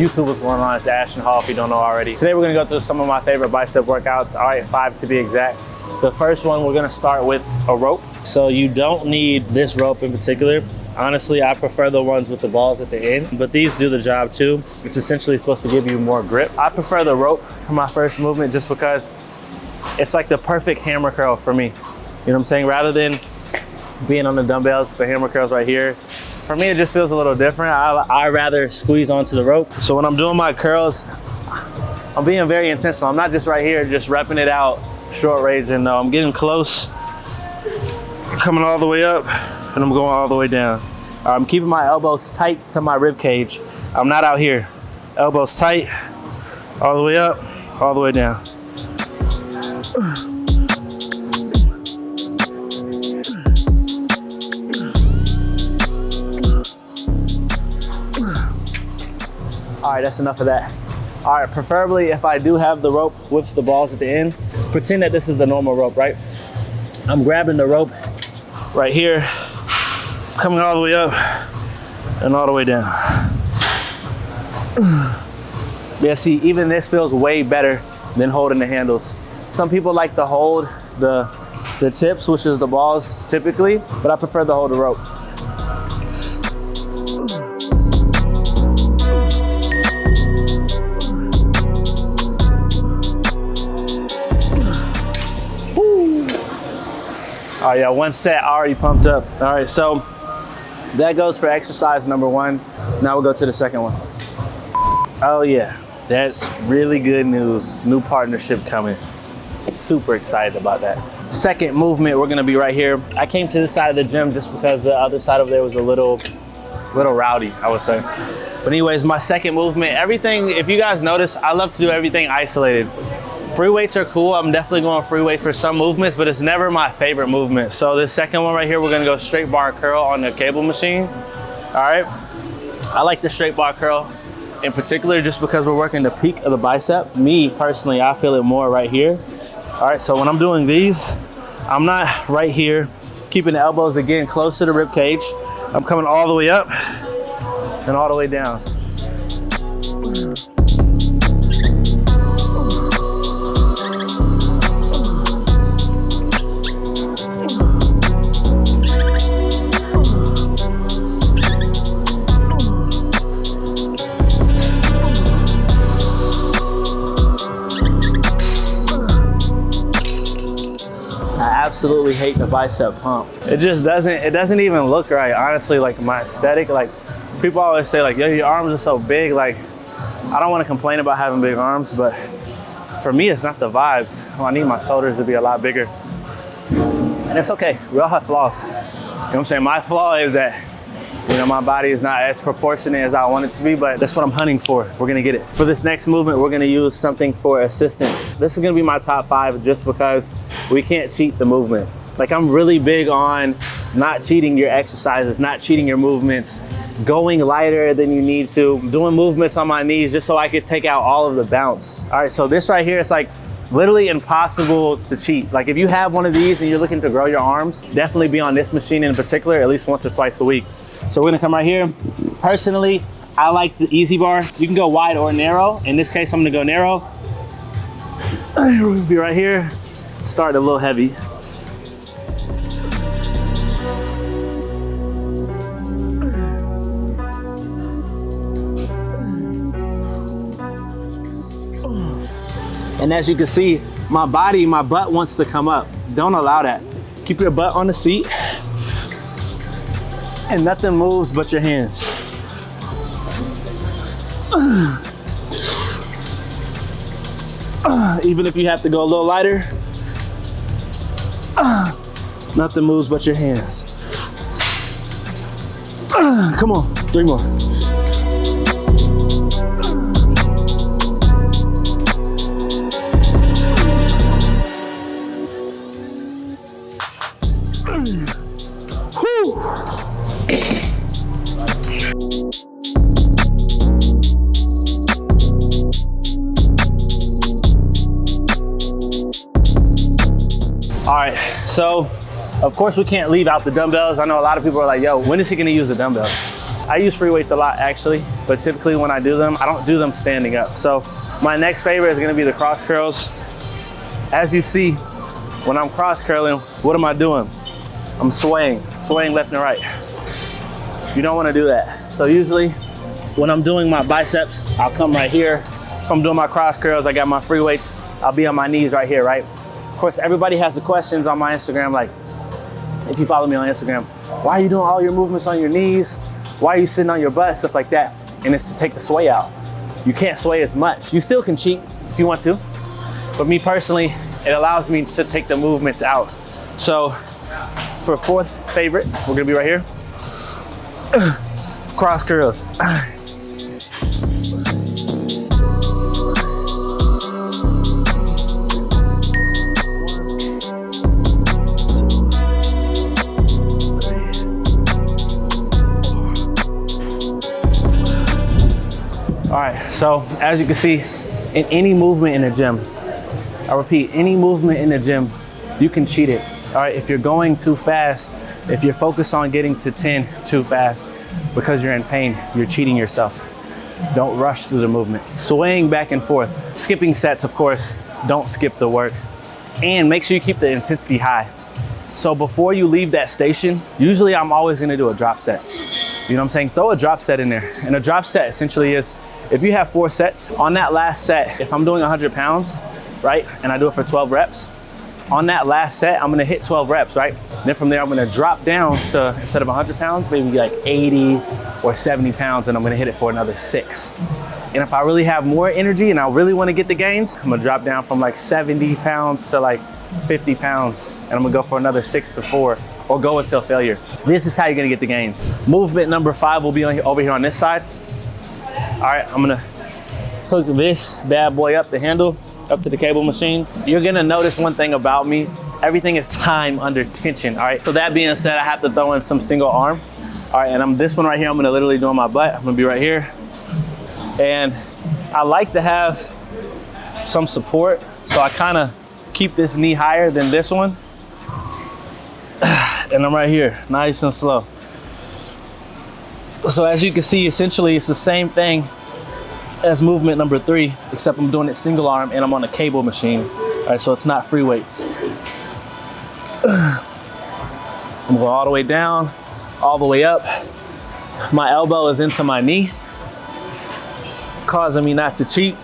YouTube what's going on. It's Ashton Hall if you don't know already. Today we're gonna go through some of my favorite bicep workouts. All right, 5 to be exact. The first one, we're gonna start with a rope. So you don't need this rope in particular. Honestly, I prefer the ones with the balls at the end, but these do the job too. It's essentially supposed to give you more grip. I prefer the rope for my first movement just because it's like the perfect hammer curl for me. You know what I'm saying? Rather than being on the dumbbells, the hammer curls right here, for me, it just feels a little different. I rather squeeze onto the rope. So when I'm doing my curls, I'm being very intentional. I'm not just right here, just repping it out, short range, and I'm getting close, coming all the way up, and I'm going all the way down. I'm keeping my elbows tight to my rib cage. I'm not out here. Elbows tight, all the way up, all the way down. All right, that's enough of that. All right, preferably if I do have the rope with the balls at the end, pretend that this is the normal rope, right? I'm grabbing the rope right here, coming all the way up and all the way down. Yeah, see, even this feels way better than holding the handles. Some people like to hold the tips, which is the balls typically, but I prefer to hold the rope. All right, yeah, one set already pumped up. All right, so that goes for exercise number 1. Now we'll go to the second one. Oh yeah, that's really good news. New partnership coming. Super excited about that. Second movement, we're gonna be right here. I came to this side of the gym just because the other side over there was a little rowdy, I would say. But anyways, my second movement, everything, if you guys notice, I love to do everything isolated. Free weights are cool. I'm definitely going free weights for some movements, but it's never my favorite movement. So this second one right here, we're gonna go straight bar curl on the cable machine. All right, I like the straight bar curl in particular just because we're working the peak of the bicep. Me personally, I feel it more right here. All right, so when I'm doing these, I'm not right here, keeping the elbows again close to the rib cage. I'm coming all the way up and all the way down. Absolutely hate the bicep pump. It just doesn't even look right, honestly. Like my aesthetic, like people always say like, yo, your arms are so big. Like, I don't want to complain about having big arms, but for me, it's not the vibes. Well, I need my shoulders to be a lot bigger. And it's okay, we all have flaws. You know what I'm saying? My flaw is that, you know, my body is not as proportionate as I want it to be, but that's what I'm hunting for. We're gonna get it. For this next movement, we're gonna use something for assistance. This is gonna be my top 5 just because we can't cheat the movement. Like, I'm really big on not cheating your exercises, not cheating your movements, going lighter than you need to, doing movements on my knees just so I could take out all of the bounce. All right, so this right here, it's like literally impossible to cheat. Like, if you have one of these and you're looking to grow your arms, definitely be on this machine in particular at least once or twice a week. So we're gonna come right here. Personally, I like the easy bar. You can go wide or narrow. In this case, I'm gonna go narrow. We're gonna be right here. Start a little heavy. And as you can see, my butt wants to come up. Don't allow that. Keep your butt on the seat. And nothing moves but your hands. Even if you have to go a little lighter, nothing moves but your hands. Come on, 3 more. All right, so of course we can't leave out the dumbbells. I know a lot of people are like, yo, when is he gonna use the dumbbells? I use free weights a lot actually, but typically when I do them, I don't do them standing up. So my next favorite is gonna be the cross curls. As you see, when I'm cross curling, what am I doing? I'm swaying left and right. You don't wanna do that. So usually when I'm doing my biceps, I'll come right here. If I'm doing my cross curls, I got my free weights, I'll be on my knees right here, right? Of course, everybody has the questions on my Instagram, like, if you follow me on Instagram, why are you doing all your movements on your knees? Why are you sitting on your butt, stuff like that? And it's to take the sway out. You can't sway as much. You still can cheat if you want to, but me personally, it allows me to take the movements out. So for fourth favorite, we're gonna be right here. Cross curls. All right, so as you can see, in any movement in the gym, I repeat, any movement in the gym, you can cheat it. All right, if you're going too fast, if you're focused on getting to 10 too fast because you're in pain, you're cheating yourself. Don't rush through the movement. Swaying back and forth, skipping sets, of course, don't skip the work. And make sure you keep the intensity high. So before you leave that station, usually I'm always gonna do a drop set. You know what I'm saying? Throw a drop set in there. And a drop set essentially is, if you have 4 sets, on that last set, if I'm doing 100 pounds, right, and I do it for 12 reps, on that last set, I'm gonna hit 12 reps, right? Then from there, I'm gonna drop down to, instead of 100 pounds, maybe like 80 or 70 pounds, and I'm gonna hit it for another 6. And if I really have more energy and I really wanna get the gains, I'm gonna drop down from like 70 pounds to like 50 pounds, and I'm gonna go for another 6 to 4, or go until failure. This is how you're gonna get the gains. Movement number 5 will be over here on this side. All right, I'm gonna hook this bad boy up, the handle, up to the cable machine. You're gonna notice one thing about me, everything is time under tension, all right? So that being said, I have to throw in some single arm. All right, and this one right here, I'm gonna literally do on my butt. I'm gonna be right here. And I like to have some support, so I kinda keep this knee higher than this one. And I'm right here, nice and slow. So as you can see, essentially it's the same thing as movement number 3, except I'm doing it single arm and I'm on a cable machine. All right, so it's not free weights. I'm going all the way down, all the way up. My elbow is into my knee. It's causing me not to cheat.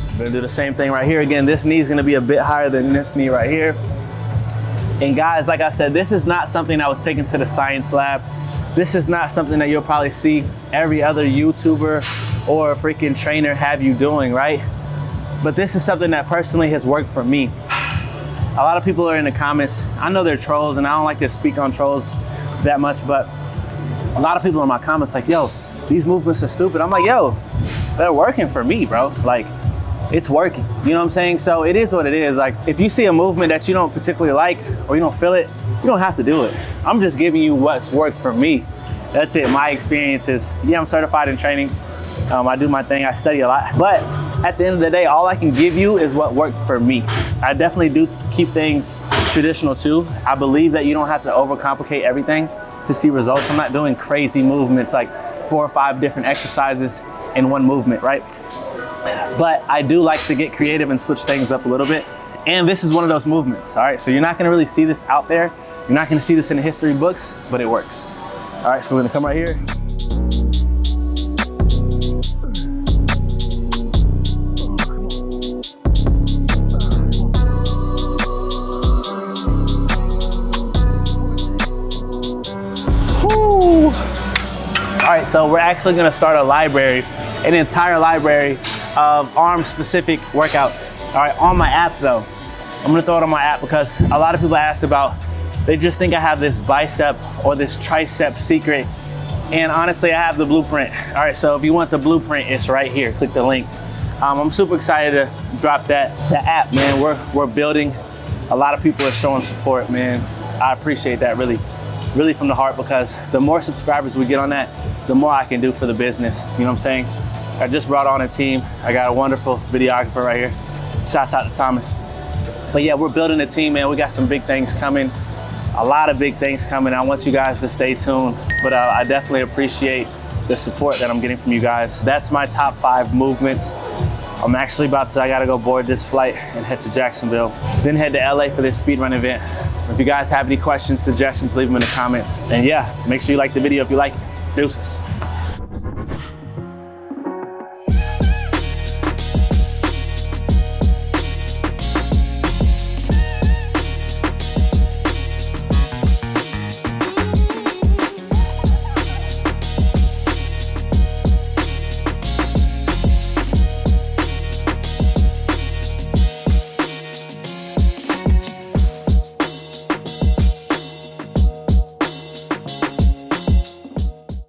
I'm gonna do the same thing right here. Again, this knee is gonna be a bit higher than this knee right here. And guys, like I said, this is not something that was taken to the science lab. This is not something that you'll probably see every other YouTuber or freaking trainer have you doing, right? But this is something that personally has worked for me. A lot of people are in the comments. I know they're trolls, and I don't like to speak on trolls that much, but a lot of people in my comments like, yo, these movements are stupid. I'm like, yo, they're working for me, bro. Like, it's working, you know what I'm saying? So it is what it is. Like, if you see a movement that you don't particularly like or you don't feel it, you don't have to do it. I'm just giving you what's worked for me. That's it. My experience is, yeah, I'm certified in training. I do my thing, I study a lot. But at the end of the day, all I can give you is what worked for me. I definitely do keep things traditional too. I believe that you don't have to overcomplicate everything to see results. I'm not doing crazy movements like 4 or 5 different exercises in one movement, right? But I do like to get creative and switch things up a little bit. And this is one of those movements, all right? So you're not gonna really see this out there. You're not gonna see this in the history books, but it works. All right, so we're gonna come right here. Whew. All right, so we're actually gonna start a library, an entire library of arm-specific workouts. All right, on my app though. I'm gonna throw it on my app because a lot of people ask about, they just think I have this bicep or this tricep secret. And honestly, I have the blueprint. All right, so if you want the blueprint, it's right here. Click the link. I'm super excited to drop the app, man. We're building. A lot of people are showing support, man. I appreciate that really from the heart, because the more subscribers we get on that, the more I can do for the business. You know what I'm saying? I just brought on a team. I got a wonderful videographer right here. Shouts out to Thomas. But yeah, we're building a team, man. We got some big things coming, a lot of big things coming. I want you guys to stay tuned, but I definitely appreciate the support that I'm getting from you guys. That's my top 5 movements. I'm actually I gotta go board this flight and head to Jacksonville, then head to LA for this speedrun event. If you guys have any questions, suggestions, leave them in the comments. And yeah, make sure you like the video if you like it. Deuces.